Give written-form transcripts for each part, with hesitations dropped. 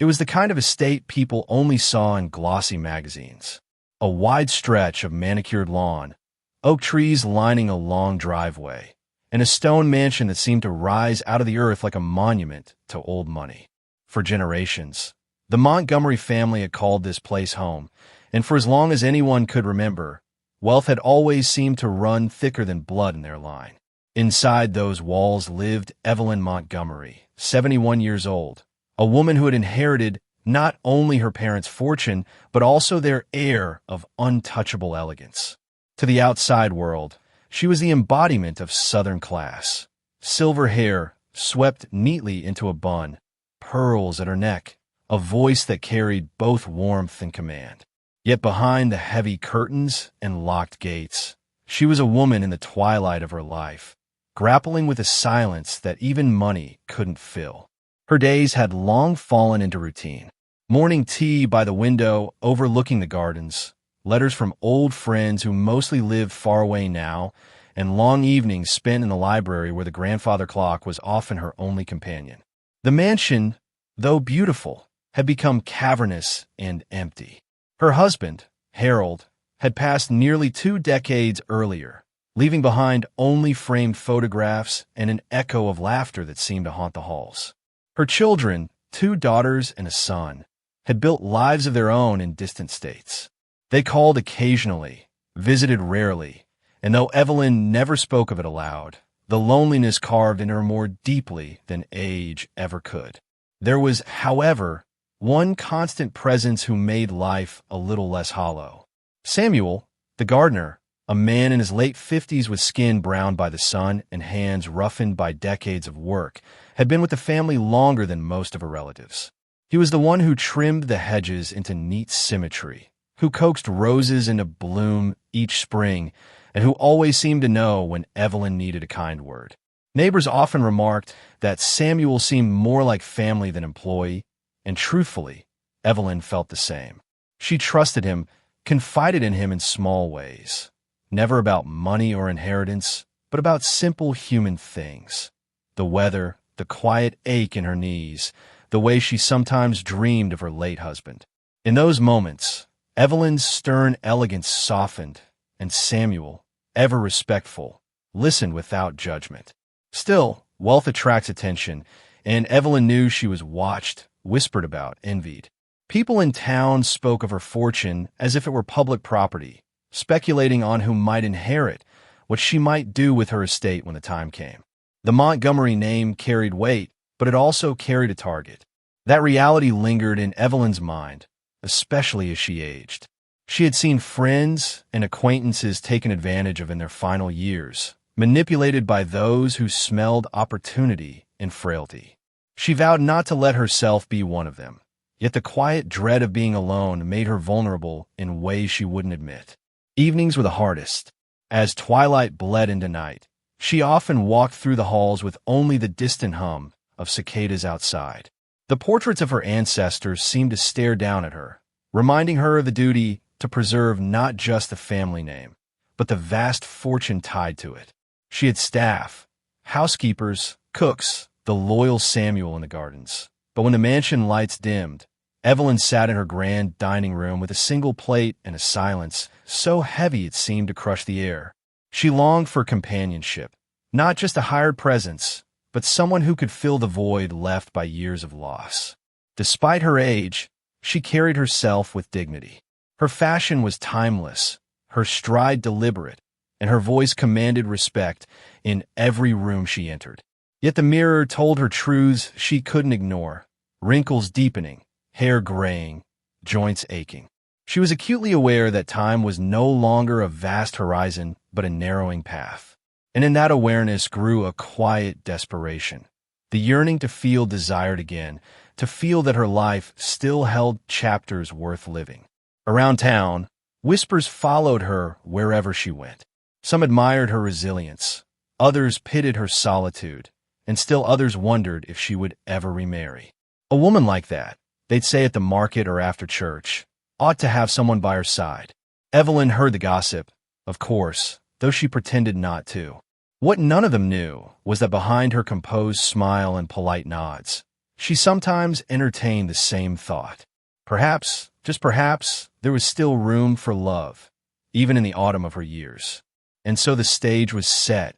It was the kind of estate people only saw in glossy magazines. A wide stretch of manicured lawn, oak trees lining a long driveway, and a stone mansion that seemed to rise out of the earth like a monument to old money. For generations, the Montgomery family had called this place home, and for as long as anyone could remember, wealth had always seemed to run thicker than blood in their line. Inside those walls lived Evelyn Montgomery, 71 years old, a woman who had inherited not only her parents' fortune, but also their air of untouchable elegance. To the outside world, she was the embodiment of Southern class. Silver hair swept neatly into a bun, pearls at her neck, a voice that carried both warmth and command. Yet behind the heavy curtains and locked gates, she was a woman in the twilight of her life, grappling with a silence that even money couldn't fill. Her days had long fallen into routine. Morning tea by the window overlooking the gardens, letters from old friends who mostly lived far away now, and long evenings spent in the library where the grandfather clock was often her only companion. The mansion, though beautiful, had become cavernous and empty. Her husband, Harold, had passed nearly 2 decades earlier, leaving behind only framed photographs and an echo of laughter that seemed to haunt the halls. Her children, 2 daughters and a son, had built lives of their own in distant states. They called occasionally, visited rarely, and though Evelyn never spoke of it aloud, the loneliness carved into her more deeply than age ever could. There was, however, one constant presence who made life a little less hollow. Samuel, the gardener, a man in his late 50s with skin browned by the sun and hands roughened by decades of work, had been with the family longer than most of her relatives. He was the one who trimmed the hedges into neat symmetry, who coaxed roses into bloom each spring, and who always seemed to know when Evelyn needed a kind word. Neighbors often remarked that Samuel seemed more like family than employee, and truthfully, Evelyn felt the same. She trusted him, confided in him in small ways, never about money or inheritance, but about simple human things. The weather, the quiet ache in her knees, the way she sometimes dreamed of her late husband. In those moments, Evelyn's stern elegance softened, and Samuel, ever respectful, listened without judgment. Still, wealth attracts attention, and Evelyn knew she was watched, whispered about, envied. People in town spoke of her fortune as if it were public property, speculating on who might inherit, what she might do with her estate when the time came. The Montgomery name carried weight, but it also carried a target. That reality lingered in Evelyn's mind, especially as she aged. She had seen friends and acquaintances taken advantage of in their final years, manipulated by those who smelled opportunity in frailty. She vowed not to let herself be one of them, yet the quiet dread of being alone made her vulnerable in ways she wouldn't admit. Evenings were the hardest. As twilight bled into night, she often walked through the halls with only the distant hum of cicadas outside. The portraits of her ancestors seemed to stare down at her, reminding her of the duty to preserve not just the family name, but the vast fortune tied to it. She had staff, housekeepers, cooks, the loyal Samuel in the gardens. But when the mansion lights dimmed, Evelyn sat in her grand dining room with a single plate and a silence so heavy it seemed to crush the air. She longed for companionship, not just a hired presence, but someone who could fill the void left by years of loss. Despite her age, she carried herself with dignity. Her fashion was timeless, her stride deliberate, and her voice commanded respect in every room she entered. Yet the mirror told her truths she couldn't ignore, wrinkles deepening, hair graying, joints aching. She was acutely aware that time was no longer a vast horizon, but a narrowing path. And in that awareness grew a quiet desperation, the yearning to feel desired again, to feel that her life still held chapters worth living. Around town, whispers followed her wherever she went. Some admired her resilience, others pitied her solitude, and still others wondered if she would ever remarry. A woman like that, they'd say at the market or after church, ought to have someone by her side. Evelyn heard the gossip, of course, though she pretended not to. What none of them knew was that behind her composed smile and polite nods, she sometimes entertained the same thought. Perhaps, just perhaps, there was still room for love, even in the autumn of her years. And so the stage was set.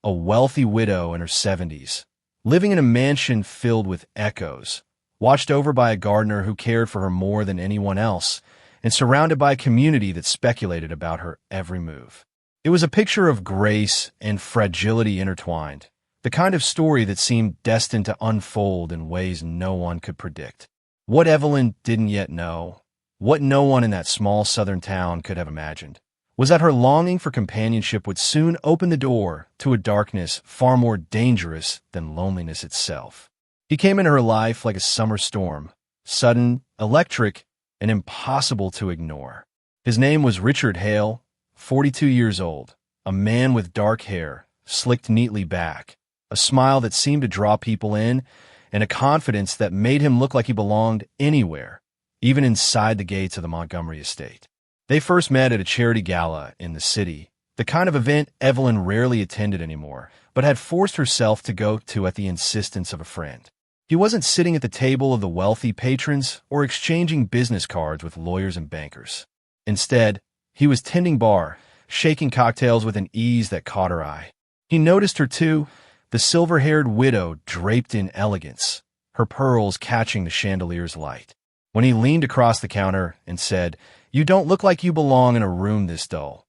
A wealthy widow in her 70s, living in a mansion filled with echoes, watched over by a gardener who cared for her more than anyone else, and surrounded by a community that speculated about her every move. It was a picture of grace and fragility intertwined, the kind of story that seemed destined to unfold in ways no one could predict. What Evelyn didn't yet know, what no one in that small southern town could have imagined, was that her longing for companionship would soon open the door to a darkness far more dangerous than loneliness itself. He came into her life like a summer storm, sudden, electric, and impossible to ignore. His name was Richard Hale, 42 years old, a man with dark hair, slicked neatly back, a smile that seemed to draw people in, and a confidence that made him look like he belonged anywhere, even inside the gates of the Montgomery estate. They first met at a charity gala in the city, the kind of event Evelyn rarely attended anymore, but had forced herself to go to at the insistence of a friend. He wasn't sitting at the table of the wealthy patrons or exchanging business cards with lawyers and bankers. Instead, he was tending bar, shaking cocktails with an ease that caught her eye. He noticed her too, the silver-haired widow draped in elegance, her pearls catching the chandelier's light. When he leaned across the counter and said, "You don't look like you belong in a room this dull,"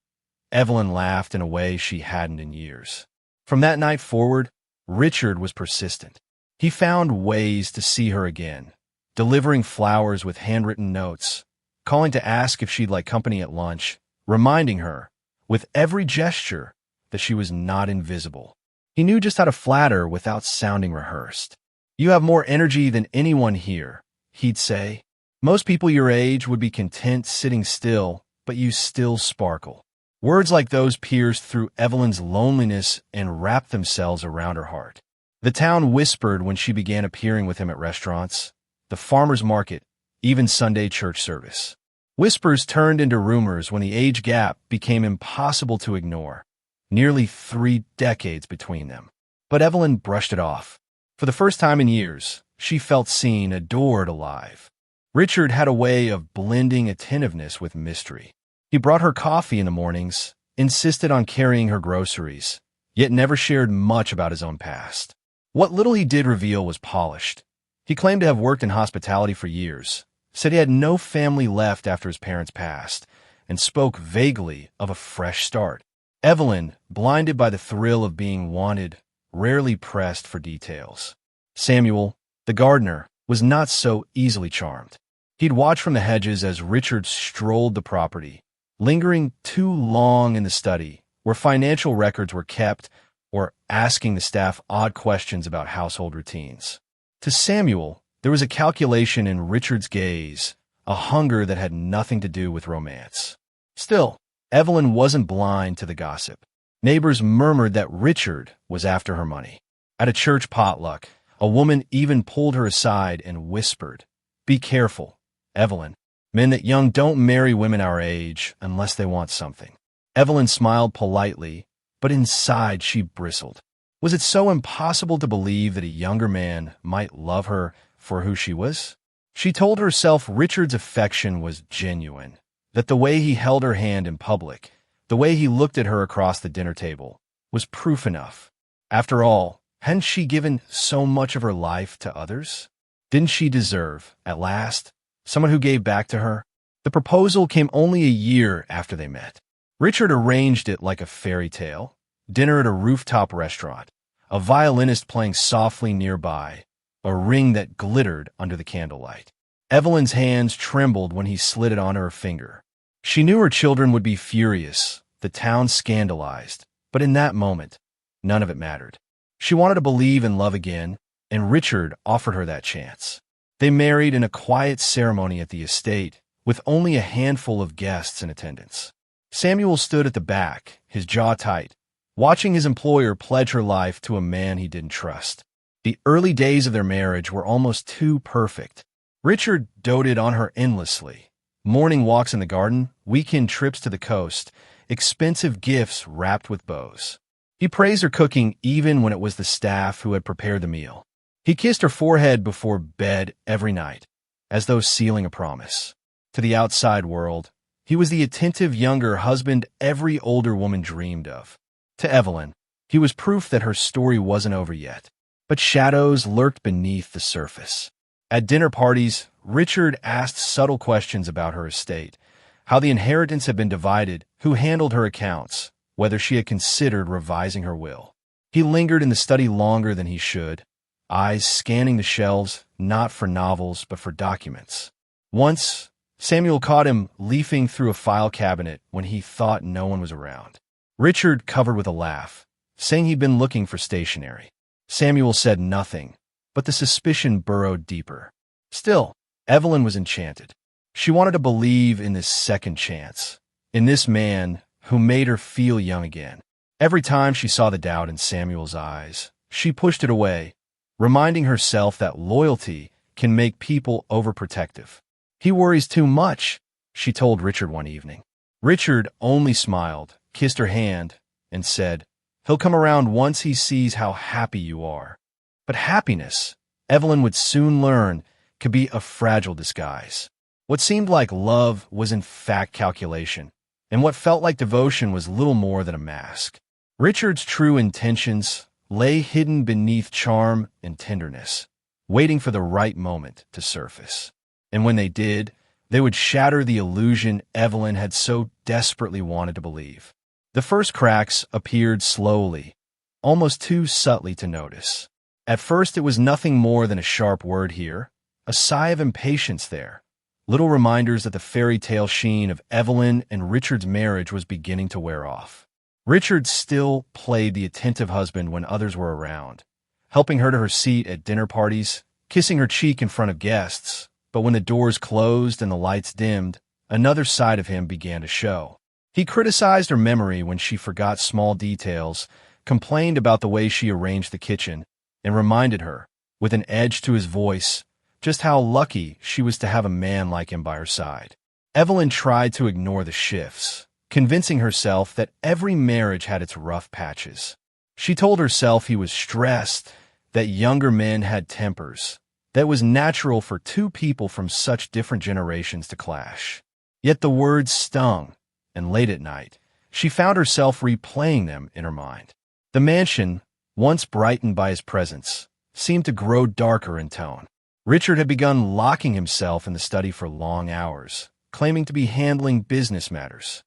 Evelyn laughed in a way she hadn't in years. From that night forward, Richard was persistent. He found ways to see her again, delivering flowers with handwritten notes, calling to ask if she'd like company at lunch, reminding her, with every gesture, that she was not invisible. He knew just how to flatter without sounding rehearsed. "You have more energy than anyone here," he'd say. "Most people your age would be content sitting still, but you still sparkle." Words like those pierced through Evelyn's loneliness and wrapped themselves around her heart. The town whispered when she began appearing with him at restaurants, the farmer's market, even Sunday church service. Whispers turned into rumors when the age gap became impossible to ignore. Nearly 3 decades between them. But Evelyn brushed it off. For the first time in years, she felt seen, adored, alive. Richard had a way of blending attentiveness with mystery. He brought her coffee in the mornings, insisted on carrying her groceries, yet never shared much about his own past. What little he did reveal was polished. He claimed to have worked in hospitality for years, said he had no family left after his parents passed, and spoke vaguely of a fresh start. Evelyn, blinded by the thrill of being wanted, rarely pressed for details. Samuel, the gardener, was not so easily charmed. He'd watch from the hedges as Richard strolled the property, lingering too long in the study, where financial records were kept, or asking the staff odd questions about household routines. To Samuel, there was a calculation in Richard's gaze, a hunger that had nothing to do with romance. Still, Evelyn wasn't blind to the gossip. Neighbors murmured that Richard was after her money. At a church potluck, a woman even pulled her aside and whispered, "Be careful, Evelyn. Men that young don't marry women our age unless they want something." Evelyn smiled politely, but inside she bristled. Was it so impossible to believe that a younger man might love her for who she was? She told herself Richard's affection was genuine, that the way he held her hand in public, the way he looked at her across the dinner table, was proof enough. After all, hadn't she given so much of her life to others? Didn't she deserve, at last, someone who gave back to her? The proposal came only a year after they met. Richard arranged it like a fairy tale. Dinner at a rooftop restaurant, a violinist playing softly nearby, a ring that glittered under the candlelight. Evelyn's hands trembled when he slid it onto her finger. She knew her children would be furious, the town scandalized, but in that moment, none of it mattered. She wanted to believe in love again, and Richard offered her that chance. They married in a quiet ceremony at the estate, with only a handful of guests in attendance. Samuel stood at the back, his jaw tight, watching his employer pledge her life to a man he didn't trust. The early days of their marriage were almost too perfect. Richard doted on her endlessly. Morning walks in the garden, weekend trips to the coast, expensive gifts wrapped with bows. He praised her cooking even when it was the staff who had prepared the meal. He kissed her forehead before bed every night, as though sealing a promise. To the outside world, he was the attentive younger husband every older woman dreamed of. To Evelyn, he was proof that her story wasn't over yet. But shadows lurked beneath the surface. At dinner parties, Richard asked subtle questions about her estate, how the inheritance had been divided, who handled her accounts, whether she had considered revising her will. He lingered in the study longer than he should, eyes scanning the shelves, not for novels, but for documents. Once, Samuel caught him leafing through a file cabinet when he thought no one was around. Richard covered with a laugh, saying he'd been looking for stationery. Samuel said nothing, but the suspicion burrowed deeper. Still, Evelyn was enchanted. She wanted to believe in this second chance, in this man who made her feel young again. Every time she saw the doubt in Samuel's eyes, she pushed it away, reminding herself that loyalty can make people overprotective. "He worries too much," she told Richard one evening. Richard only smiled, kissed her hand, and said, "He'll come around once he sees how happy you are." But happiness, Evelyn would soon learn, could be a fragile disguise. What seemed like love was in fact calculation, and what felt like devotion was little more than a mask. Richard's true intentions lay hidden beneath charm and tenderness, waiting for the right moment to surface. And when they did, they would shatter the illusion Evelyn had so desperately wanted to believe. The first cracks appeared slowly, almost too subtly to notice. At first, it was nothing more than a sharp word here, a sigh of impatience there, little reminders that the fairy tale sheen of Evelyn and Richard's marriage was beginning to wear off. Richard still played the attentive husband when others were around, helping her to her seat at dinner parties, kissing her cheek in front of guests. But when the doors closed and the lights dimmed, another side of him began to show. He criticized her memory when she forgot small details, complained about the way she arranged the kitchen, and reminded her, with an edge to his voice, just how lucky she was to have a man like him by her side. Evelyn tried to ignore the shifts, convincing herself that every marriage had its rough patches. She told herself he was stressed, that younger men had tempers, that it was natural for two people from such different generations to clash. Yet the words stung, and late at night, she found herself replaying them in her mind. The mansion, once brightened by his presence, seemed to grow darker in tone. Richard had begun locking himself in the study for long hours, claiming to be handling business matters.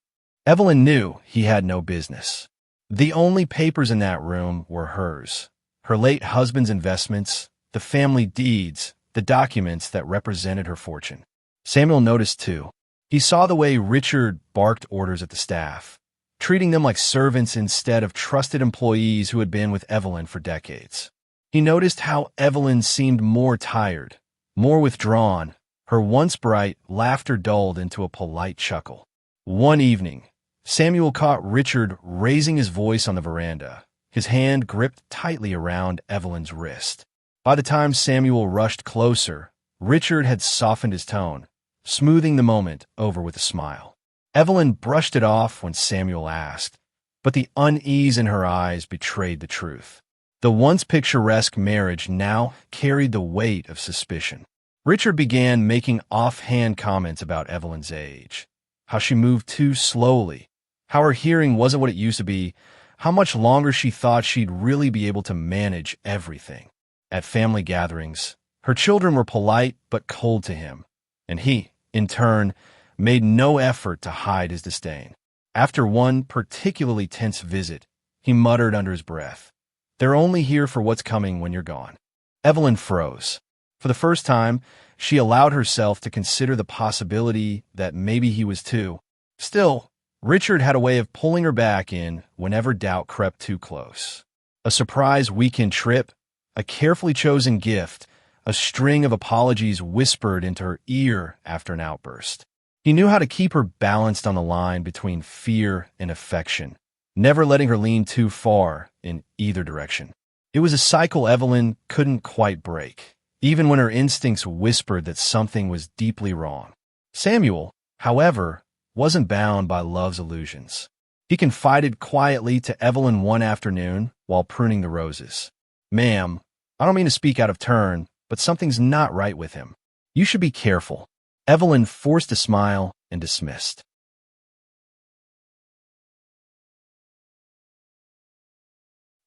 Evelyn knew he had no business. The only papers in that room were hers, her late husband's investments, the family deeds, the documents that represented her fortune. Samuel noticed, too. He saw the way Richard barked orders at the staff, treating them like servants instead of trusted employees who had been with Evelyn for decades. He noticed how Evelyn seemed more tired, more withdrawn, her once bright laughter dulled into a polite chuckle. One evening, Samuel caught Richard raising his voice on the veranda, his hand gripped tightly around Evelyn's wrist. By the time Samuel rushed closer, Richard had softened his tone, smoothing the moment over with a smile. Evelyn brushed it off when Samuel asked, but the unease in her eyes betrayed the truth. The once picturesque marriage now carried the weight of suspicion. Richard began making offhand comments about Evelyn's age, how she moved too slowly, how her hearing wasn't what it used to be, how much longer she thought she'd really be able to manage everything. At family gatherings, her children were polite but cold to him, and he, in turn, made no effort to hide his disdain. After one particularly tense visit, he muttered under his breath, "They're only here for what's coming when you're gone." Evelyn froze. For the first time, she allowed herself to consider the possibility that maybe he was too. Still, Richard had a way of pulling her back in whenever doubt crept too close. A surprise weekend trip, a carefully chosen gift, a string of apologies whispered into her ear after an outburst. He knew how to keep her balanced on the line between fear and affection, never letting her lean too far in either direction. It was a cycle Evelyn couldn't quite break, even when her instincts whispered that something was deeply wrong. Samuel, however, wasn't bound by love's illusions. He confided quietly to Evelyn one afternoon while pruning the roses. "Ma'am, I don't mean to speak out of turn, but something's not right with him. You should be careful." Evelyn forced a smile and dismissed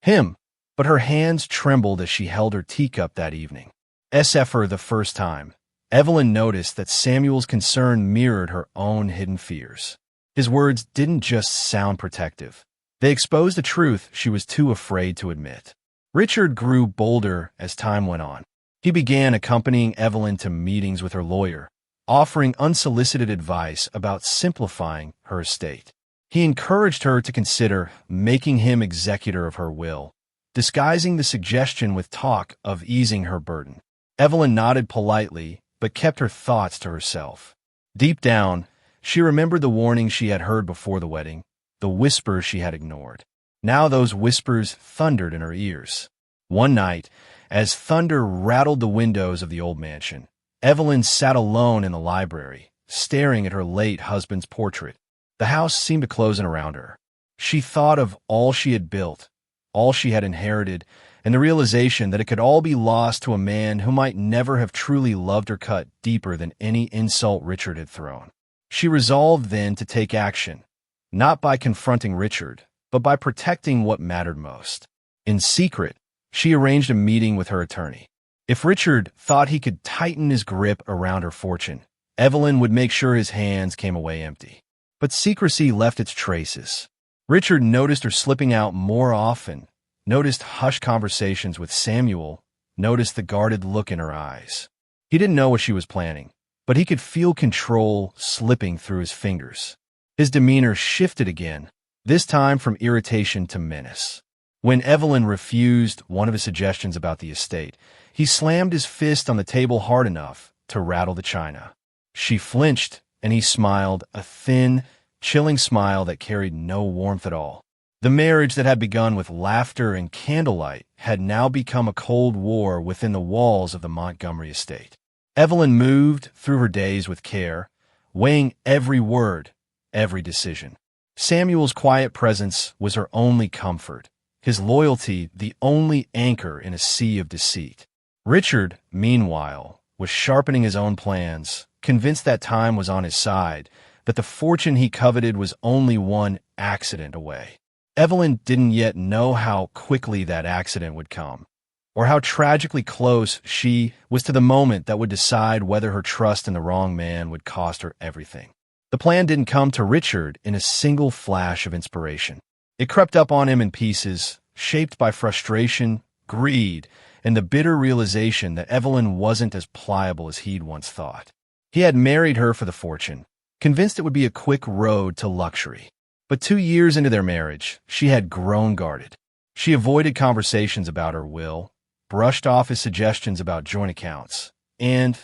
him, but her hands trembled as she held her teacup that evening. For the first time, Evelyn noticed that Samuel's concern mirrored her own hidden fears. His words didn't just sound protective. They exposed a truth she was too afraid to admit. Richard grew bolder as time went on. He began accompanying Evelyn to meetings with her lawyer, offering unsolicited advice about simplifying her estate. He encouraged her to consider making him executor of her will, disguising the suggestion with talk of easing her burden. Evelyn nodded politely, but kept her thoughts to herself. Deep down, she remembered the warnings she had heard before the wedding, the whispers she had ignored. Now those whispers thundered in her ears. One night, as thunder rattled the windows of the old mansion, Evelyn sat alone in the library, staring at her late husband's portrait. The house seemed to close in around her. She thought of all she had built, all she had inherited, and the realization that it could all be lost to a man who might never have truly loved or cut deeper than any insult Richard had thrown. She resolved then to take action, not by confronting Richard, but by protecting what mattered most. In secret, she arranged a meeting with her attorney. If Richard thought he could tighten his grip around her fortune, Evelyn would make sure his hands came away empty. But secrecy left its traces. Richard noticed her slipping out more often, noticed hushed conversations with Samuel, noticed the guarded look in her eyes. He didn't know what she was planning, but he could feel control slipping through his fingers. His demeanor shifted again, this time from irritation to menace. When Evelyn refused one of his suggestions about the estate, he slammed his fist on the table hard enough to rattle the china. She flinched, and he smiled, a thin, chilling smile that carried no warmth at all. The marriage that had begun with laughter and candlelight had now become a cold war within the walls of the Montgomery estate. Evelyn moved through her days with care, weighing every word, every decision. Samuel's quiet presence was her only comfort, his loyalty the only anchor in a sea of deceit. Richard, meanwhile, was sharpening his own plans, convinced that time was on his side, that the fortune he coveted was only one accident away. Evelyn didn't yet know how quickly that accident would come, or how tragically close she was to the moment that would decide whether her trust in the wrong man would cost her everything. The plan didn't come to Richard in a single flash of inspiration. It crept up on him in pieces, shaped by frustration, greed, and the bitter realization that Evelyn wasn't as pliable as he'd once thought. He had married her for the fortune, convinced it would be a quick road to luxury. But 2 years into their marriage, she had grown guarded. She avoided conversations about her will, brushed off his suggestions about joint accounts, and,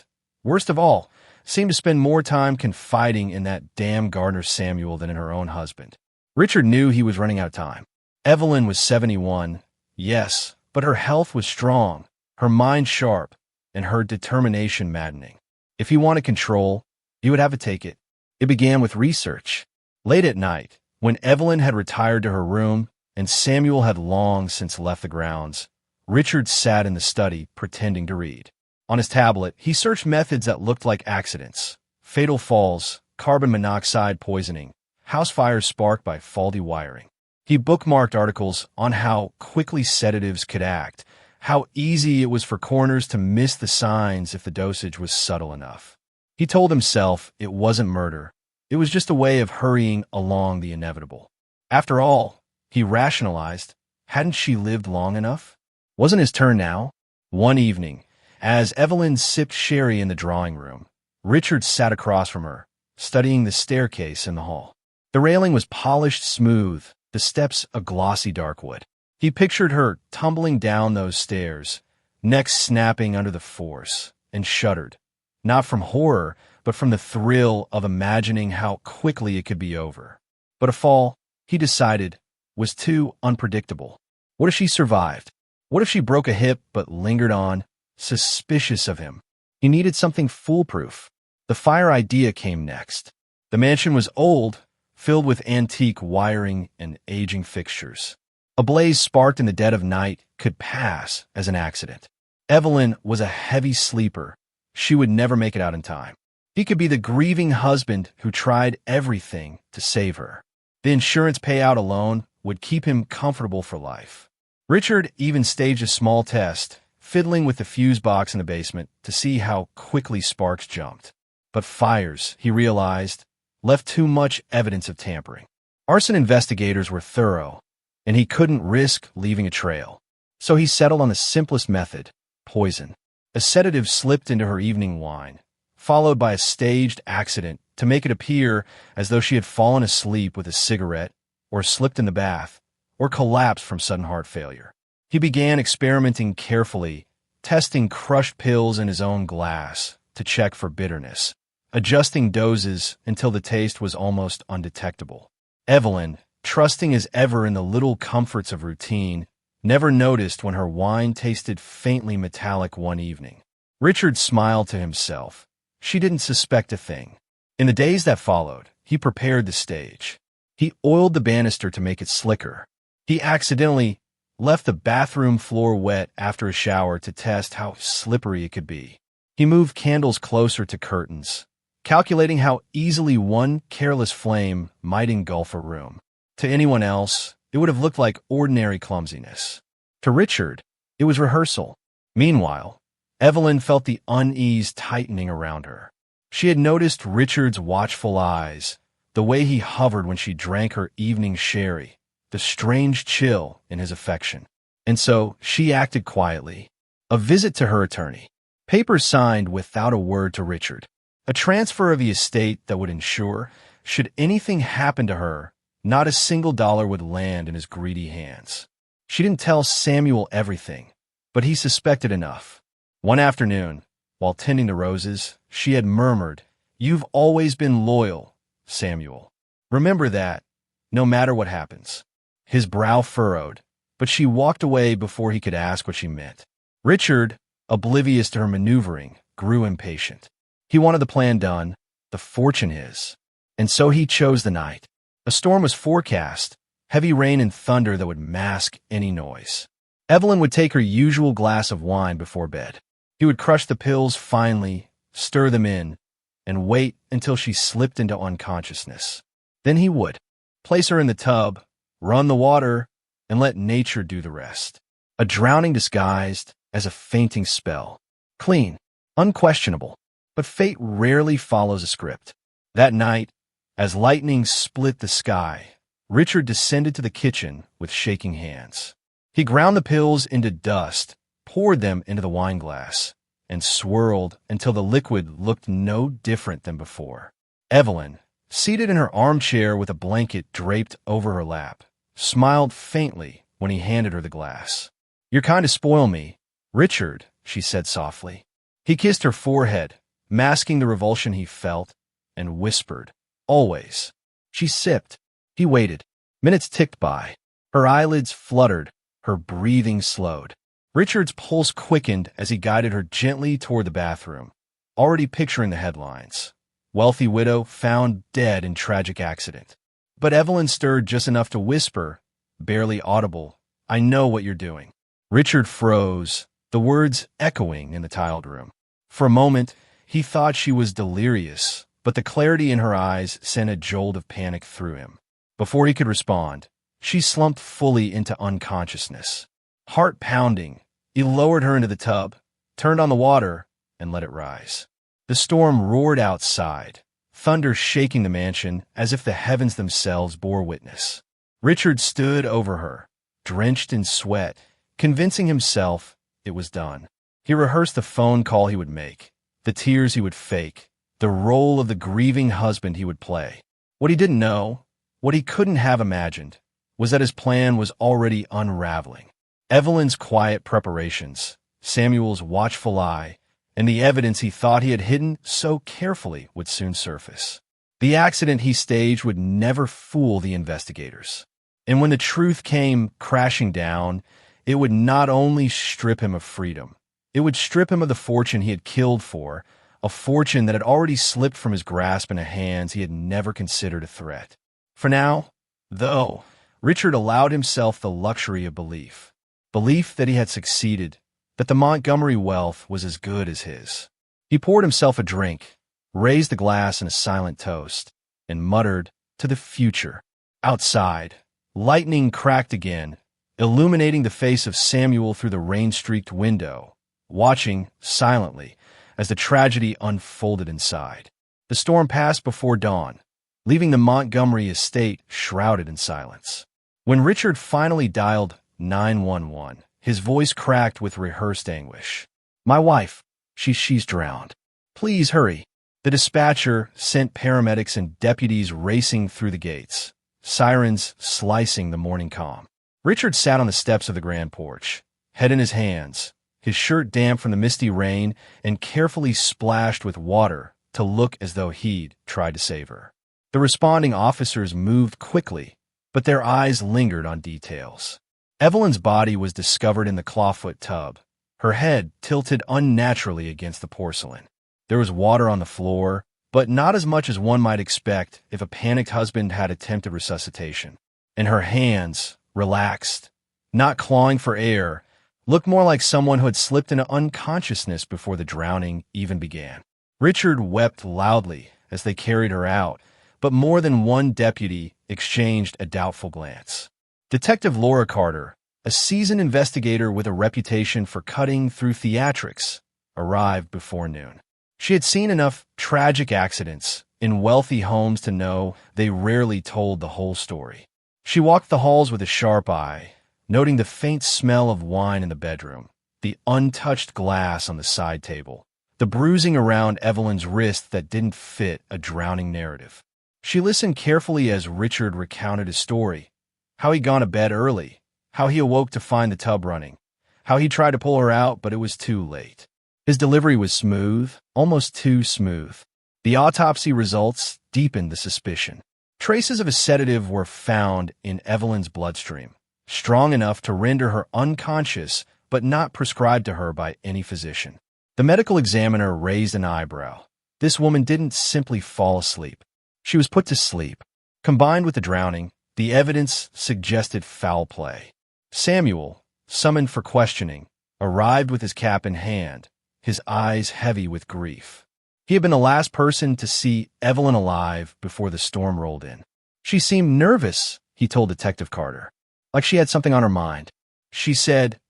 worst of all, seemed to spend more time confiding in that damn gardener Samuel than in her own husband. Richard knew he was running out of time. Evelyn was 71, yes, but her health was strong, her mind sharp, and her determination maddening. If he wanted control, he would have to take it. It began with research. Late at night, when Evelyn had retired to her room and Samuel had long since left the grounds, Richard sat in the study pretending to read. On his tablet, he searched methods that looked like accidents: fatal falls, carbon monoxide poisoning, house fires sparked by faulty wiring. He bookmarked articles on how quickly sedatives could act, how easy it was for coroners to miss the signs if the dosage was subtle enough. He told himself it wasn't murder. It was just a way of hurrying along the inevitable. After all, he rationalized, hadn't she lived long enough? Wasn't his turn now? One evening, as Evelyn sipped sherry in the drawing room, Richard sat across from her, studying the staircase in the hall. The railing was polished smooth, the steps a glossy dark wood. He pictured her tumbling down those stairs, neck snapping under the force, and shuddered, not from horror, but from the thrill of imagining how quickly it could be over. But a fall, he decided, was too unpredictable. What if she survived? What if she broke a hip but lingered on, suspicious of him? He needed something foolproof. The fire idea came next. The mansion was old, filled with antique wiring and aging fixtures. A blaze sparked in the dead of night could pass as an accident. Evelyn was a heavy sleeper. She would never make it out in time. He could be the grieving husband who tried everything to save her. The insurance payout alone would keep him comfortable for life. Richard even staged a small test, fiddling with the fuse box in the basement to see how quickly sparks jumped. But fires, he realized, left too much evidence of tampering. Arson investigators were thorough, and he couldn't risk leaving a trail. So he settled on the simplest method: poison. A sedative slipped into her evening wine, followed by a staged accident to make it appear as though she had fallen asleep with a cigarette, or slipped in the bath, or collapsed from sudden heart failure. He began experimenting carefully, testing crushed pills in his own glass to check for bitterness, adjusting doses until the taste was almost undetectable. Evelyn, trusting as ever in the little comforts of routine, never noticed when her wine tasted faintly metallic one evening. Richard smiled to himself. She didn't suspect a thing. In the days that followed, he prepared the stage. He oiled the banister to make it slicker. He accidentally left the bathroom floor wet after a shower to test how slippery it could be. He moved candles closer to curtains, calculating how easily one careless flame might engulf a room. To anyone else, it would have looked like ordinary clumsiness. To Richard, it was rehearsal. Meanwhile, Evelyn felt the unease tightening around her. She had noticed Richard's watchful eyes, the way he hovered when she drank her evening sherry, the strange chill in his affection. And so she acted quietly. A visit to her attorney. Papers signed without a word to Richard. A transfer of the estate that would ensure, should anything happen to her, not a single dollar would land in his greedy hands. She didn't tell Samuel everything, but he suspected enough. One afternoon, while tending the roses, she had murmured, "You've always been loyal, Samuel. Remember that, no matter what happens." His brow furrowed, but she walked away before he could ask what she meant. Richard, oblivious to her maneuvering, grew impatient. He wanted the plan done, the fortune his. And so he chose the night. A storm was forecast, heavy rain and thunder that would mask any noise. Evelyn would take her usual glass of wine before bed. He would crush the pills finely, stir them in, and wait until she slipped into unconsciousness. Then he would place her in the tub, run the water, and let nature do the rest. A drowning disguised as a fainting spell. Clean, unquestionable, but fate rarely follows a script. That night, as lightning split the sky, Richard descended to the kitchen with shaking hands. He ground the pills into dust, poured them into the wine glass, and swirled until the liquid looked no different than before. Evelyn, seated in her armchair with a blanket draped over her lap, smiled faintly when he handed her the glass. "You're kind to spoil me, Richard," she said softly. He kissed her forehead, masking the revulsion he felt, and whispered, "Always." She sipped. He waited. Minutes ticked by. Her eyelids fluttered, her breathing slowed. Richard's pulse quickened as he guided her gently toward the bathroom, already picturing the headlines. Wealthy widow found dead in tragic accident. But Evelyn stirred just enough to whisper, barely audible, "I know what you're doing." Richard froze, the words echoing in the tiled room. For a moment, he thought she was delirious, but the clarity in her eyes sent a jolt of panic through him. Before he could respond, she slumped fully into unconsciousness. Heart pounding, he lowered her into the tub, turned on the water, and let it rise. The storm roared outside, thunder shaking the mansion as if the heavens themselves bore witness. Richard stood over her, drenched in sweat, convincing himself it was done. He rehearsed the phone call he would make, the tears he would fake, the role of the grieving husband he would play. What he didn't know, what he couldn't have imagined, was that his plan was already unraveling. Evelyn's quiet preparations, Samuel's watchful eye, and the evidence he thought he had hidden so carefully would soon surface. The accident he staged would never fool the investigators. And when the truth came crashing down, it would not only strip him of freedom, it would strip him of the fortune he had killed for, a fortune that had already slipped from his grasp into hands he had never considered a threat. For now, though, Richard allowed himself the luxury of belief. Belief that he had succeeded, that the Montgomery wealth was as good as his. He poured himself a drink, raised the glass in a silent toast, and muttered, "To the future." Outside, lightning cracked again, illuminating the face of Samuel through the rain-streaked window, watching, silently, as the tragedy unfolded inside. The storm passed before dawn, leaving the Montgomery estate shrouded in silence. When Richard finally dialed 911, his voice cracked with rehearsed anguish. "My wife, she's drowned. Please hurry." The dispatcher sent paramedics and deputies racing through the gates, sirens slicing the morning calm. Richard sat on the steps of the grand porch, head in his hands, his shirt damp from the misty rain and carefully splashed with water to look as though he'd tried to save her. The responding officers moved quickly, but their eyes lingered on details. Evelyn's body was discovered in the clawfoot tub, her head tilted unnaturally against the porcelain. There was water on the floor, but not as much as one might expect if a panicked husband had attempted resuscitation. And her hands, relaxed, not clawing for air, looked more like someone who had slipped into unconsciousness before the drowning even began. Richard wept loudly as they carried her out, but more than one deputy exchanged a doubtful glance. Detective Laura Carter, a seasoned investigator with a reputation for cutting through theatrics, arrived before noon. She had seen enough tragic accidents in wealthy homes to know they rarely told the whole story. She walked the halls with a sharp eye, noting the faint smell of wine in the bedroom, the untouched glass on the side table, the bruising around Evelyn's wrist that didn't fit a drowning narrative. She listened carefully as Richard recounted his story, how he'd gone to bed early, how he awoke to find the tub running, how he tried to pull her out, but it was too late. His delivery was smooth, almost too smooth. The autopsy results deepened the suspicion. Traces of a sedative were found in Evelyn's bloodstream, strong enough to render her unconscious but not prescribed to her by any physician. The medical examiner raised an eyebrow. This woman didn't simply fall asleep. She was put to sleep. Combined with the drowning, the evidence suggested foul play. Samuel, summoned for questioning, arrived with his cap in hand, his eyes heavy with grief. He had been the last person to see Evelyn alive before the storm rolled in. "She seemed nervous," he told Detective Carter, "like she had something on her mind. She said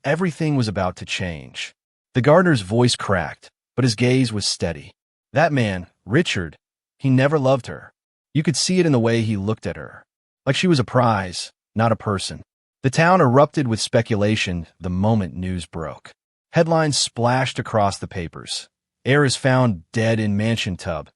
everything was about to change." The gardener's voice cracked, but his gaze was steady. That man, Richard, he never loved her. You could see it in the way he looked at her, like she was a prize, not a person. The town erupted with speculation the moment news broke. Headlines splashed across the papers. Heir is found dead in mansion tub.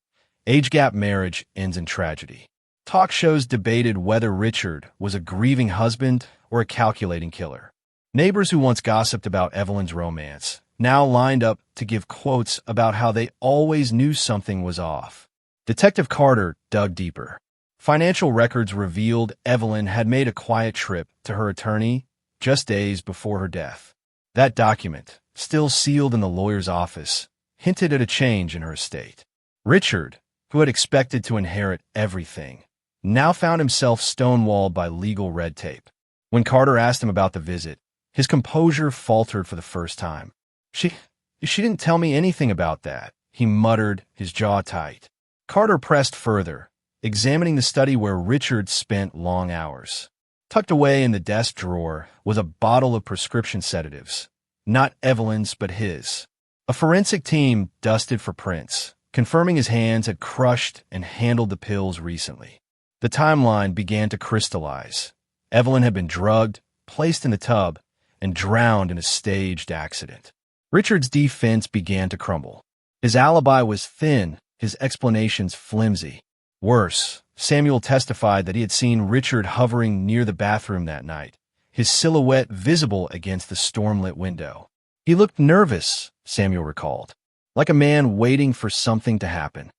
Age gap marriage ends in tragedy. Talk shows debated whether Richard was a grieving husband or a calculating killer. Neighbors who once gossiped about Evelyn's romance now lined up to give quotes about how they always knew something was off. Detective Carter dug deeper. Financial records revealed Evelyn had made a quiet trip to her attorney just days before her death. That document, still sealed in the lawyer's office, hinted at a change in her estate. Richard, who had expected to inherit everything, now found himself stonewalled by legal red tape. When Carter asked him about the visit, his composure faltered for the first time. She didn't tell me anything about that," he muttered, his jaw tight. Carter pressed further, examining the study where Richard spent long hours. Tucked away in the desk drawer was a bottle of prescription sedatives, not Evelyn's but his. A forensic team dusted for prints, confirming his hands had crushed and handled the pills recently. The timeline began to crystallize. Evelyn had been drugged, placed in the tub, and drowned in a staged accident. Richard's defense began to crumble. His alibi was thin, his explanations flimsy. Worse, Samuel testified that he had seen Richard hovering near the bathroom that night, his silhouette visible against the storm-lit window. He looked nervous, Samuel recalled, like a man waiting for something to happen.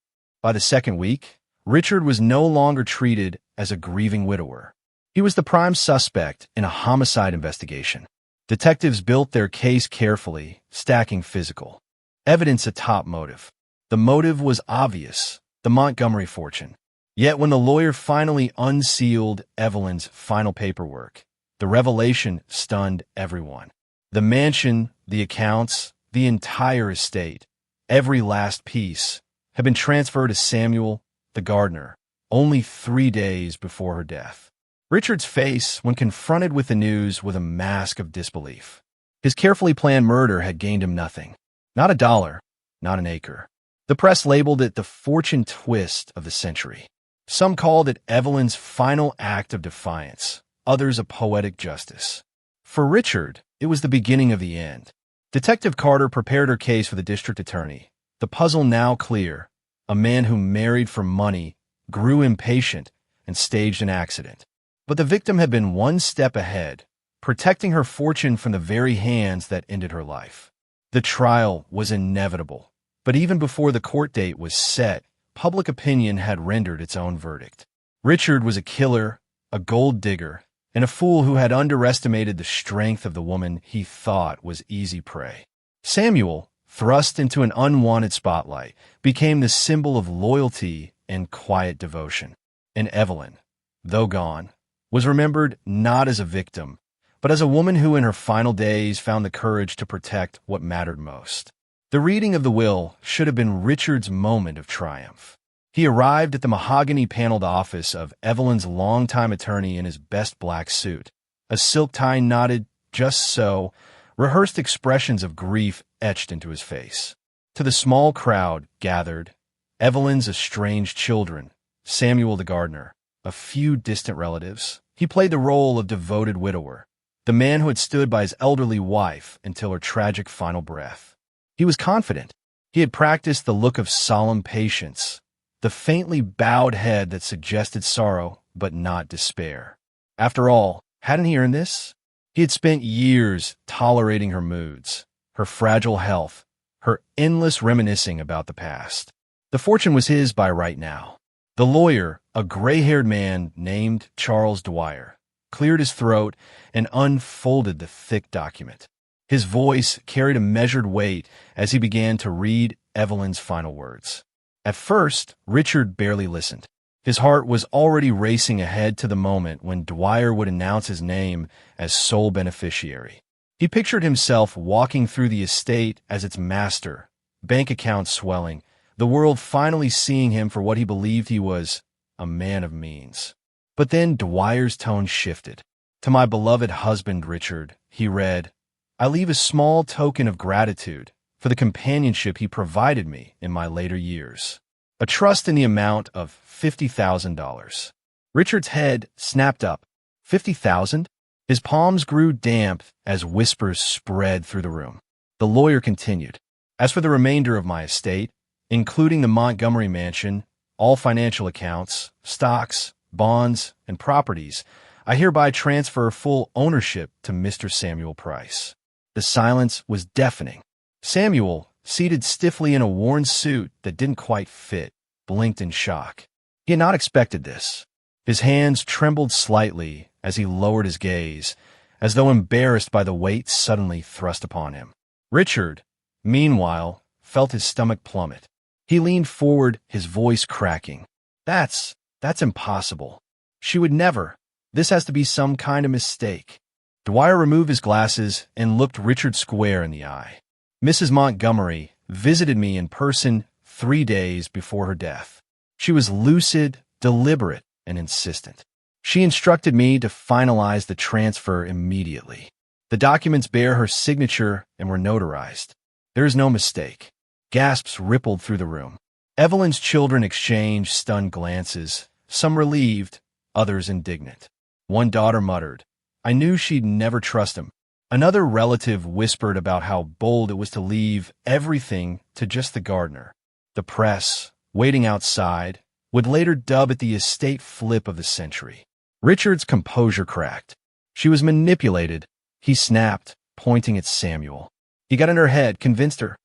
By the second week, Richard was no longer treated as a grieving widower. He was the prime suspect in a homicide investigation. Detectives built their case carefully, stacking physical evidence atop motive. The motive was obvious, the Montgomery fortune. Yet when the lawyer finally unsealed Evelyn's final paperwork, the revelation stunned everyone. The mansion, the accounts, the entire estate, every last piece, had been transferred to Samuel, the gardener, only 3 days before her death. Richard's face, when confronted with the news, was a mask of disbelief. His carefully planned murder had gained him nothing. Not a dollar, not an acre. The press labeled it the fortune twist of the century. Some called it Evelyn's final act of defiance, others a poetic justice. For Richard, it was the beginning of the end. Detective Carter prepared her case for the district attorney. The puzzle now clear. A man who married for money, grew impatient, and staged an accident. But the victim had been one step ahead, protecting her fortune from the very hands that ended her life. The trial was inevitable, but even before the court date was set, public opinion had rendered its own verdict. Richard was a killer, a gold digger, and a fool who had underestimated the strength of the woman he thought was easy prey. Samuel, thrust into an unwanted spotlight, became the symbol of loyalty and quiet devotion. And Evelyn, though gone, was remembered not as a victim, but as a woman who in her final days found the courage to protect what mattered most. The reading of the will should have been Richard's moment of triumph. He arrived at the mahogany-paneled office of Evelyn's longtime attorney in his best black suit. A silk tie knotted just so, rehearsed expressions of grief etched into his face. To the small crowd gathered, Evelyn's estranged children, Samuel the gardener, a few distant relatives. He played the role of devoted widower, the man who had stood by his elderly wife until her tragic final breath. He was confident. He had practiced the look of solemn patience, the faintly bowed head that suggested sorrow but not despair. After all, hadn't he earned this? He had spent years tolerating her moods, her fragile health, her endless reminiscing about the past. The fortune was his by right now. The lawyer, a gray-haired man named Charles Dwyer, cleared his throat and unfolded the thick document. His voice carried a measured weight as he began to read Evelyn's final words. At first, Richard barely listened. His heart was already racing ahead to the moment when Dwyer would announce his name as sole beneficiary. He pictured himself walking through the estate as its master, bank accounts swelling, the world finally seeing him for what he believed he was, a man of means. But then Dwyer's tone shifted. To my beloved husband, Richard, he read, I leave a small token of gratitude for the companionship he provided me in my later years. A trust in the amount of $50,000. Richard's head snapped up. 50,000? His palms grew damp as whispers spread through the room. The lawyer continued, as for the remainder of my estate, including the Montgomery mansion, all financial accounts, stocks, bonds, and properties, I hereby transfer full ownership to Mr. Samuel Price. The silence was deafening. Samuel, seated stiffly in a worn suit that didn't quite fit, blinked in shock. He had not expected this. His hands trembled slightly as he lowered his gaze, as though embarrassed by the weight suddenly thrust upon him. Richard, meanwhile, felt his stomach plummet. He leaned forward, his voice cracking. That's impossible. She would never. This has to be some kind of mistake. Dwyer removed his glasses and looked Richard square in the eye. Mrs. Montgomery visited me in person 3 days before her death. She was lucid, deliberate, and insistent. She instructed me to finalize the transfer immediately. The documents bear her signature and were notarized. There is no mistake. Gasps rippled through the room. Evelyn's children exchanged stunned glances, some relieved, others indignant. One daughter muttered, I knew she'd never trust him. Another relative whispered about how bold it was to leave everything to just the gardener. The press, waiting outside, would later dub it the estate flip of the century. Richard's composure cracked. She was manipulated, he snapped, pointing at Samuel. He got in her head, convinced her.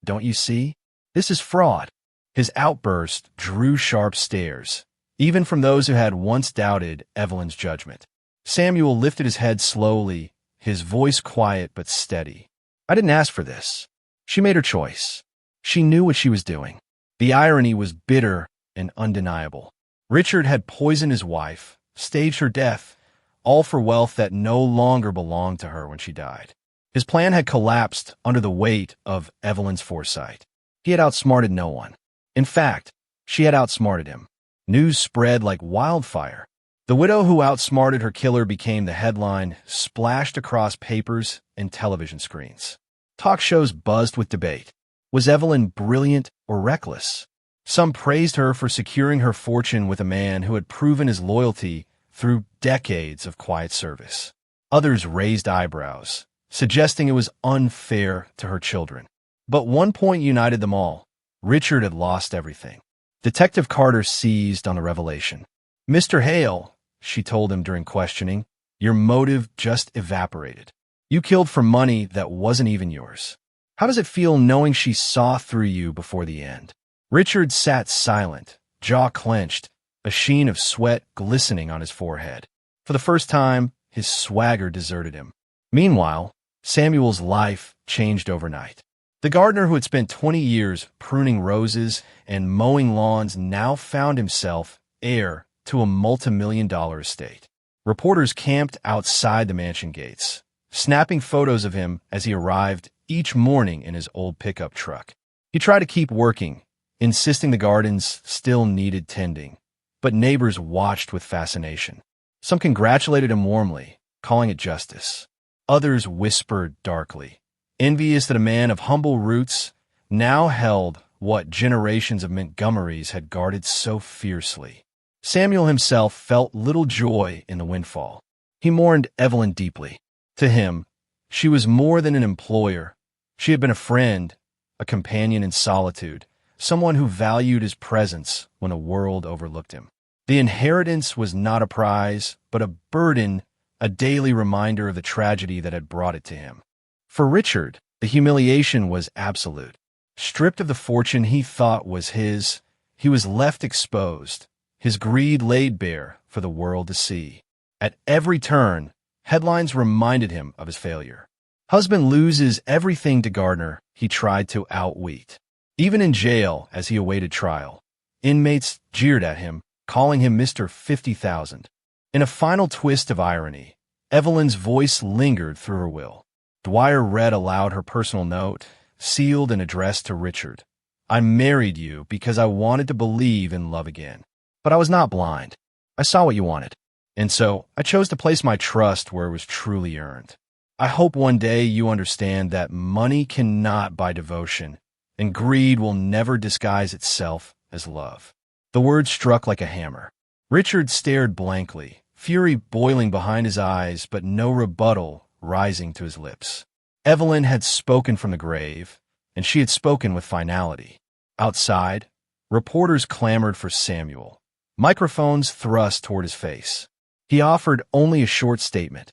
Don't you see? This is fraud. His outburst drew sharp stares, even from those who had once doubted Evelyn's judgment. Samuel lifted his head slowly, his voice quiet but steady. I didn't ask for this. She made her choice. She knew what she was doing. The irony was bitter and undeniable. Richard had poisoned his wife, staged her death, all for wealth that no longer belonged to her when she died. His plan had collapsed under the weight of Evelyn's foresight. He had outsmarted no one. In fact, she had outsmarted him. News spread like wildfire. The widow who outsmarted her killer became the headline, splashed across papers and television screens. Talk shows buzzed with debate. Was Evelyn brilliant or reckless? Some praised her for securing her fortune with a man who had proven his loyalty through decades of quiet service. Others raised eyebrows, suggesting it was unfair to her children. But one point united them all. Richard had lost everything. Detective Carter seized on the revelation. "Mr. Hale," she told him during questioning, "your motive just evaporated. You killed for money that wasn't even yours. How does it feel knowing she saw through you before the end?" Richard sat silent, jaw clenched, a sheen of sweat glistening on his forehead. For the first time, his swagger deserted him. Meanwhile, Samuel's life changed overnight. The gardener who had spent 20 years pruning roses and mowing lawns now found himself heir to a multi-million-dollar estate. Reporters camped outside the mansion gates, snapping photos of him as he arrived each morning in his old pickup truck. He tried to keep working, insisting the gardens still needed tending, but neighbors watched with fascination. Some congratulated him warmly, calling it justice. Others whispered darkly, envious that a man of humble roots now held what generations of Montgomerys had guarded so fiercely. Samuel himself felt little joy in the windfall. He mourned Evelyn deeply. To him, she was more than an employer. She had been a friend, a companion in solitude, someone who valued his presence when the world overlooked him. The inheritance was not a prize, but a burden, a daily reminder of the tragedy that had brought it to him. For Richard, the humiliation was absolute. Stripped of the fortune he thought was his, he was left exposed, his greed laid bare for the world to see. At every turn, headlines reminded him of his failure. Husband loses everything to gardener he tried to outwit. Even in jail, as he awaited trial, inmates jeered at him, calling him Mr. 50,000. In a final twist of irony, Evelyn's voice lingered through her will. Dwyer read aloud her personal note, sealed and addressed to Richard. "I married you because I wanted to believe in love again. But I was not blind. I saw what you wanted. And so I chose to place my trust where it was truly earned. I hope one day you understand that money cannot buy devotion, and greed will never disguise itself as love." The words struck like a hammer. Richard stared blankly, fury boiling behind his eyes, but no rebuttal rising to his lips. Evelyn had spoken from the grave, and she had spoken with finality. Outside, reporters clamored for Samuel, microphones thrust toward his face. He offered only a short statement.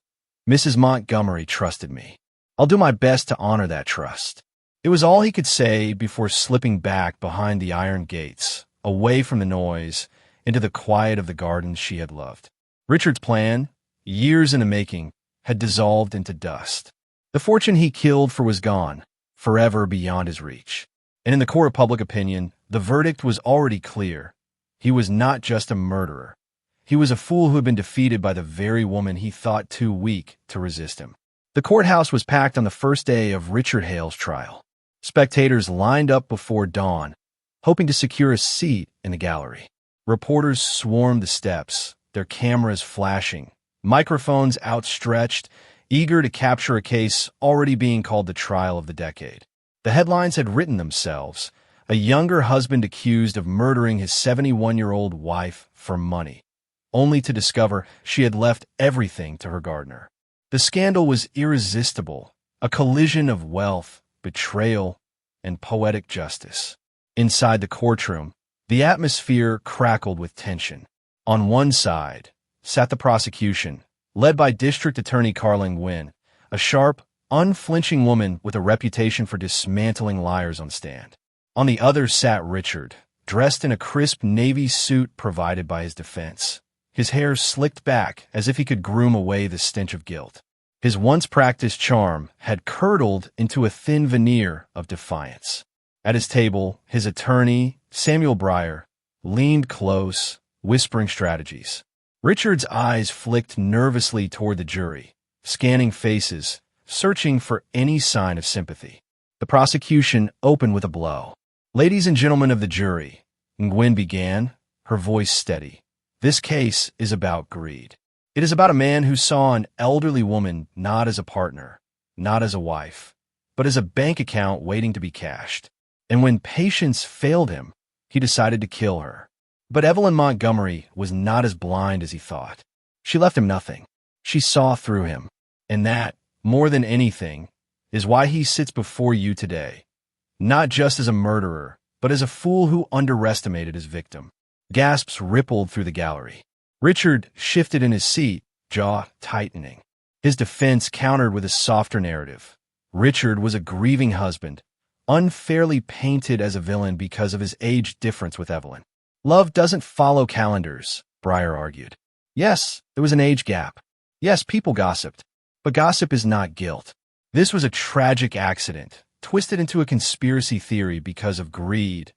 "Mrs. Montgomery trusted me. I'll do my best to honor that trust." It was all he could say before slipping back behind the iron gates, away from the noise, into the quiet of the gardens she had loved. Richard's plan, years in the making, had dissolved into dust. The fortune he killed for was gone, forever beyond his reach. And in the court of public opinion, the verdict was already clear. He was not just a murderer. He was a fool who had been defeated by the very woman he thought too weak to resist him. The courthouse was packed on the first day of Richard Hale's trial. Spectators lined up before dawn, hoping to secure a seat in the gallery. Reporters swarmed the steps, their cameras flashing, microphones outstretched, eager to capture a case already being called the trial of the decade. The headlines had written themselves: a younger husband accused of murdering his 71-year-old wife for money, only to discover she had left everything to her gardener. The scandal was irresistible, a collision of wealth, betrayal, and poetic justice. Inside the courtroom, the atmosphere crackled with tension. On one side sat the prosecution, led by District Attorney Carling Wynn, a sharp, unflinching woman with a reputation for dismantling liars on stand. On the other sat Richard, dressed in a crisp navy suit provided by his defense, his hair slicked back as if he could groom away the stench of guilt. His once-practiced charm had curdled into a thin veneer of defiance. At his table, his attorney, Samuel Breyer, leaned close, whispering strategies. Richard's eyes flicked nervously toward the jury, scanning faces, searching for any sign of sympathy. The prosecution opened with a blow. "Ladies and gentlemen of the jury," Nguyen began, her voice steady, "this case is about greed. It is about a man who saw an elderly woman not as a partner, not as a wife, but as a bank account waiting to be cashed. And when patience failed him, he decided to kill her. But Evelyn Montgomery was not as blind as he thought. She left him nothing. She saw through him. And that, more than anything, is why he sits before you today, not just as a murderer, but as a fool who underestimated his victim." Gasps rippled through the gallery. Richard shifted in his seat, jaw tightening. His defense countered with a softer narrative. Richard was a grieving husband, unfairly painted as a villain because of his age difference with Evelyn. "Love doesn't follow calendars," Breyer argued. "Yes, there was an age gap. Yes, people gossiped. But gossip is not guilt. This was a tragic accident, twisted into a conspiracy theory because of greed.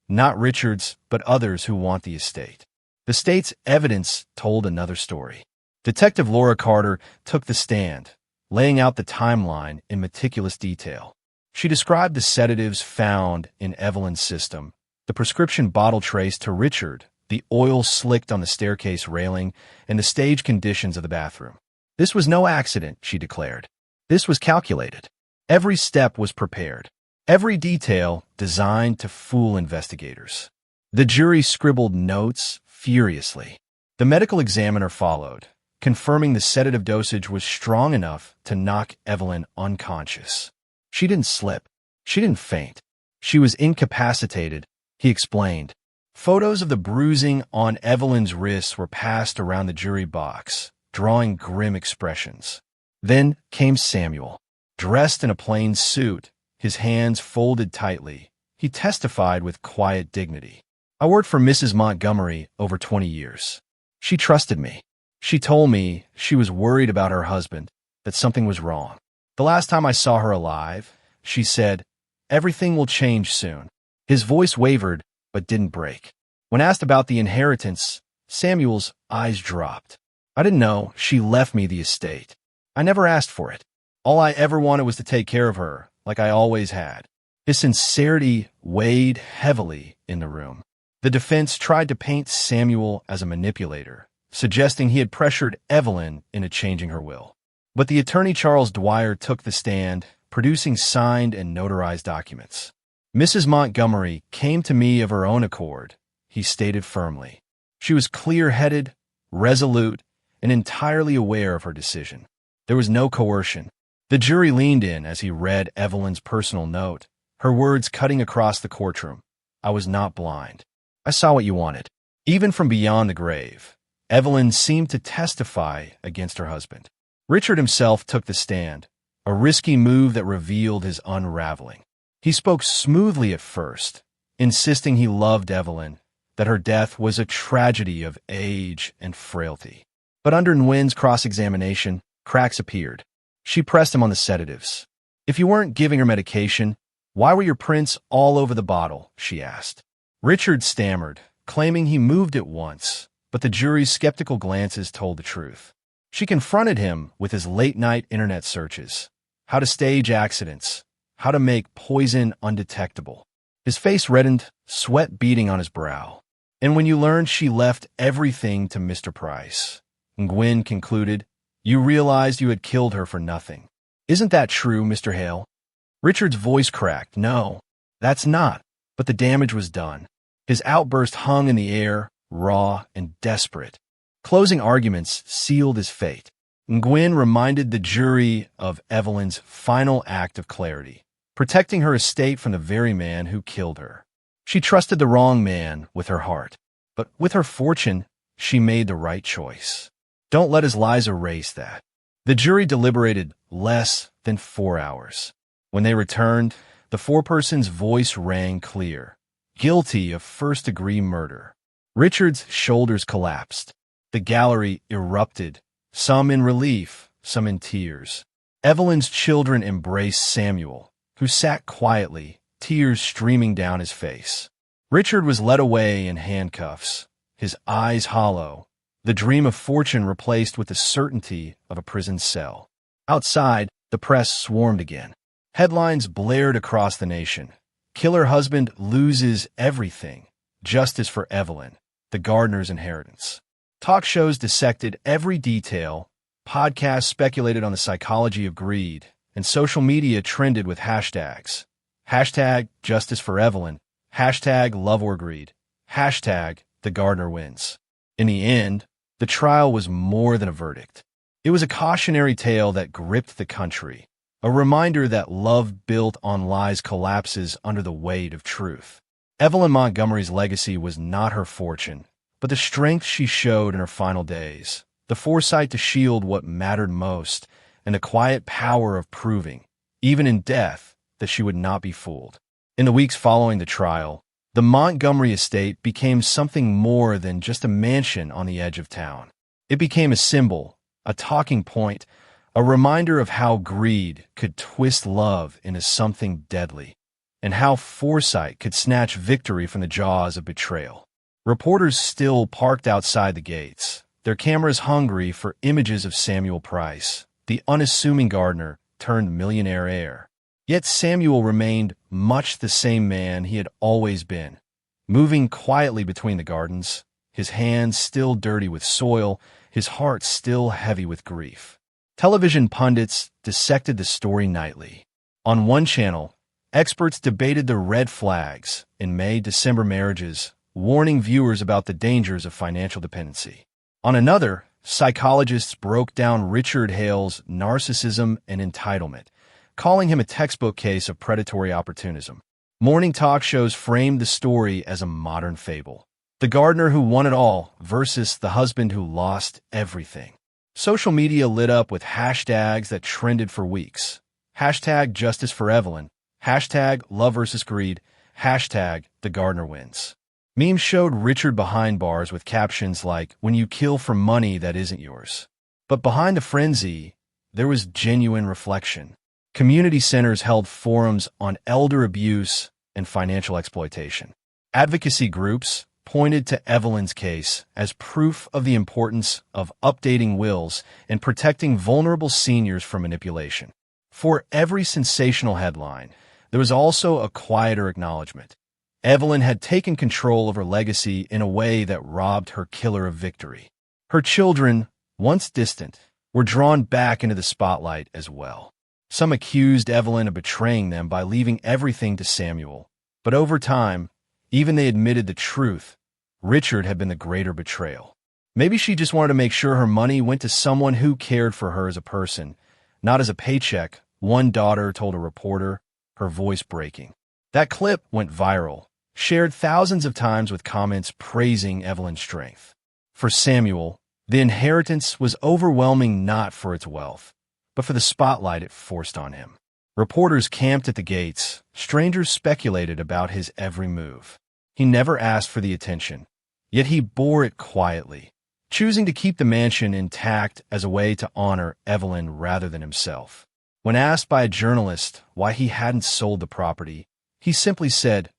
Not Richard's, but others who want the estate." The state's evidence told another story. Detective Laura Carter took the stand, laying out the timeline in meticulous detail. She described the sedatives found in Evelyn's system, the prescription bottle traced to Richard, the oil slicked on the staircase railing, and the stage conditions of the bathroom. "This was no accident," she declared. "This was calculated. Every step was prepared. Every detail designed to fool investigators." The jury scribbled notes furiously. The medical examiner followed, confirming the sedative dosage was strong enough to knock Evelyn unconscious. She didn't slip. She didn't faint. She was incapacitated, he explained. Photos of the bruising on Evelyn's wrists were passed around the jury box, drawing grim expressions. Then came Samuel, dressed in a plain suit, his hands folded tightly. He testified with quiet dignity. "I worked for Mrs. Montgomery over 20 years. She trusted me. She told me she was worried about her husband, that something was wrong. The last time I saw her alive, she said, 'Everything will change soon.'" His voice wavered, but didn't break. When asked about the inheritance, Samuel's eyes dropped. "I didn't know she left me the estate. I never asked for it. All I ever wanted was to take care of her, like I always had." His sincerity weighed heavily in the room. The defense tried to paint Samuel as a manipulator, suggesting he had pressured Evelyn into changing her will. But the attorney Charles Dwyer took the stand, producing signed and notarized documents. "Mrs. Montgomery came to me of her own accord," he stated firmly. "She was clear-headed, resolute, and entirely aware of her decision. There was no coercion." The jury leaned in as he read Evelyn's personal note, her words cutting across the courtroom. "I was not blind. I saw what you wanted." Even from beyond the grave, Evelyn seemed to testify against her husband. Richard himself took the stand, a risky move that revealed his unraveling. He spoke smoothly at first, insisting he loved Evelyn, that her death was a tragedy of age and frailty. But under Nguyen's cross-examination, cracks appeared. She pressed him on the sedatives. "If you weren't giving her medication, why were your prints all over the bottle?" she asked. Richard stammered, claiming he moved it once, but the jury's skeptical glances told the truth. She confronted him with his late-night internet searches, how to stage accidents, how to make poison undetectable. His face reddened, sweat beading on his brow. "And when you learned she left everything to Mr. Price," Nguyen concluded, "you realized you had killed her for nothing. Isn't that true, Mr. Hale?" Richard's voice cracked. "No, that's not." But the damage was done. His outburst hung in the air, raw and desperate. Closing arguments sealed his fate. Nguyen reminded the jury of Evelyn's final act of clarity, protecting her estate from the very man who killed her. She trusted the wrong man with her heart, but with her fortune, she made the right choice. Don't let his lies erase that. The jury deliberated less than 4 hours. When they returned, the foreperson's voice rang clear. Guilty of first-degree murder. Richard's shoulders collapsed. The gallery erupted, some in relief, some in tears. Evelyn's children embraced Samuel, who sat quietly, tears streaming down his face. Richard was led away in handcuffs, his eyes hollow, the dream of fortune replaced with the certainty of a prison cell. Outside, The press swarmed again. Headlines blared across the nation. Killer husband loses everything. Justice for Evelyn, the gardener's inheritance. Talk shows dissected every detail. Podcasts speculated on the psychology of greed, and social media trended with hashtags. Hashtag justice for Evelyn. Hashtag love or greed. Hashtag the gardener wins. In the end, the trial was more than a verdict. It was a cautionary tale that gripped the country, a reminder that love built on lies collapses under the weight of truth. Evelyn Montgomery's legacy was not her fortune, but the strength she showed in her final days, the foresight to shield what mattered most, and the quiet power of proving, even in death, that she would not be fooled. In the weeks following the trial, the Montgomery estate became something more than just a mansion on the edge of town. It became a symbol, a talking point, a reminder of how greed could twist love into something deadly, and how foresight could snatch victory from the jaws of betrayal. Reporters still parked outside the gates, their cameras hungry for images of Samuel Price, the unassuming gardener turned millionaire heir. Yet Samuel remained much the same man he had always been, moving quietly between the gardens, his hands still dirty with soil, his heart still heavy with grief. Television pundits dissected the story nightly. On one channel, experts debated the red flags in May-December marriages, warning viewers about the dangers of financial dependency. On another, psychologists broke down Richard Hale's narcissism and entitlement, calling him a textbook case of predatory opportunism. Morning talk shows framed the story as a modern fable. The gardener who won it all versus the husband who lost everything. Social media lit up with hashtags that trended for weeks. Hashtag justice for Evelyn. Hashtag love versus greed. Hashtag the gardener wins. Memes showed Richard behind bars with captions like, "When you kill for money that isn't yours." But behind the frenzy, there was genuine reflection. Community centers held forums on elder abuse and financial exploitation. Advocacy groups pointed to Evelyn's case as proof of the importance of updating wills and protecting vulnerable seniors from manipulation. For every sensational headline, there was also a quieter acknowledgement. Evelyn had taken control of her legacy in a way that robbed her killer of victory. Her children, once distant, were drawn back into the spotlight as well. Some accused Evelyn of betraying them by leaving everything to Samuel. But over time, even they admitted the truth. Richard had been the greater betrayal. Maybe she just wanted to make sure her money went to someone who cared for her as a person, not as a paycheck, one daughter told a reporter, her voice breaking. That clip went viral, shared thousands of times with comments praising Evelyn's strength. For Samuel, the inheritance was overwhelming not for its wealth, but for the spotlight it forced on him. Reporters camped at the gates. Strangers speculated about his every move. He never asked for the attention, yet he bore it quietly, choosing to keep the mansion intact as a way to honor Evelyn rather than himself. When asked by a journalist why he hadn't sold the property, he simply said,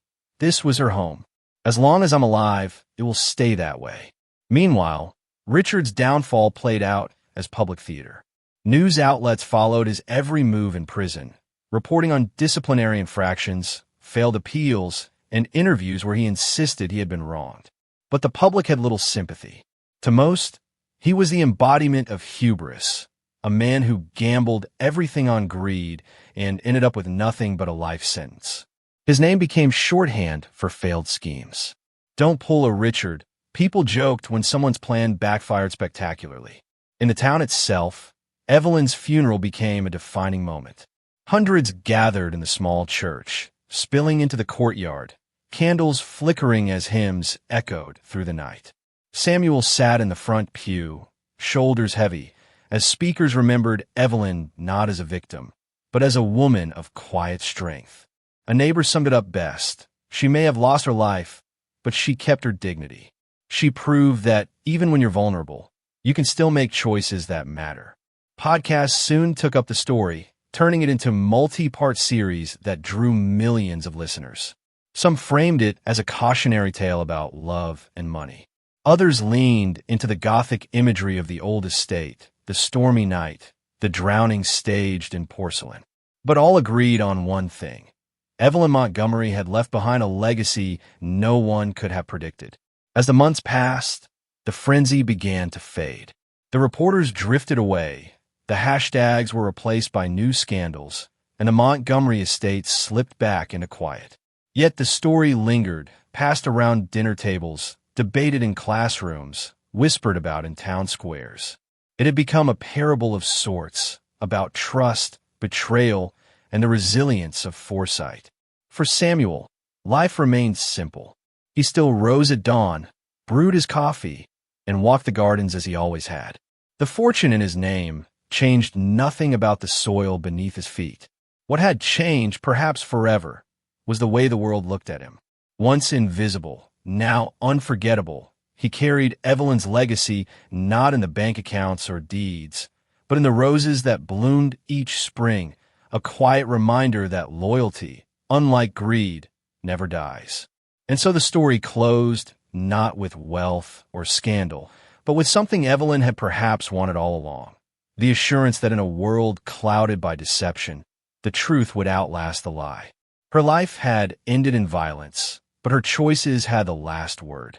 "This was her home. As long as I'm alive, it will stay that way." Meanwhile, Richard's downfall played out as public theater. News outlets followed his every move in prison, reporting on disciplinary infractions, failed appeals, and interviews where he insisted he had been wronged. But the public had little sympathy. To most, he was the embodiment of hubris, a man who gambled everything on greed and ended up with nothing but a life sentence. His name became shorthand for failed schemes. Don't pull a Richard, people joked when someone's plan backfired spectacularly. In the town itself, Evelyn's funeral became a defining moment. Hundreds gathered in the small church, spilling into the courtyard, candles flickering as hymns echoed through the night. Samuel sat in the front pew, shoulders heavy, as speakers remembered Evelyn not as a victim, but as a woman of quiet strength. A neighbor summed it up best. She may have lost her life, but she kept her dignity. She proved that even when you're vulnerable, you can still make choices that matter. Podcasts soon took up the story, turning it into a multi-part series that drew millions of listeners. Some framed it as a cautionary tale about love and money. Others leaned into the gothic imagery of the old estate, the stormy night, the drowning staged in porcelain. But all agreed on one thing. Evelyn Montgomery had left behind a legacy no one could have predicted. As the months passed, the frenzy began to fade. The reporters drifted away, the hashtags were replaced by new scandals, and the Montgomery estate slipped back into quiet. Yet the story lingered, passed around dinner tables, debated in classrooms, whispered about in town squares. It had become a parable of sorts, about trust, betrayal, and the resilience of foresight. For Samuel, life remained simple. He still rose at dawn, brewed his coffee, and walked the gardens as he always had. The fortune in his name changed nothing about the soil beneath his feet. What had changed, perhaps forever, was the way the world looked at him. Once invisible, now unforgettable, he carried Evelyn's legacy not in the bank accounts or deeds, but in the roses that bloomed each spring, a quiet reminder that loyalty, unlike greed, never dies. And so the story closed, not with wealth or scandal, but with something Evelyn had perhaps wanted all along. The assurance that in a world clouded by deception, the truth would outlast the lie. Her life had ended in violence, but her choices had the last word.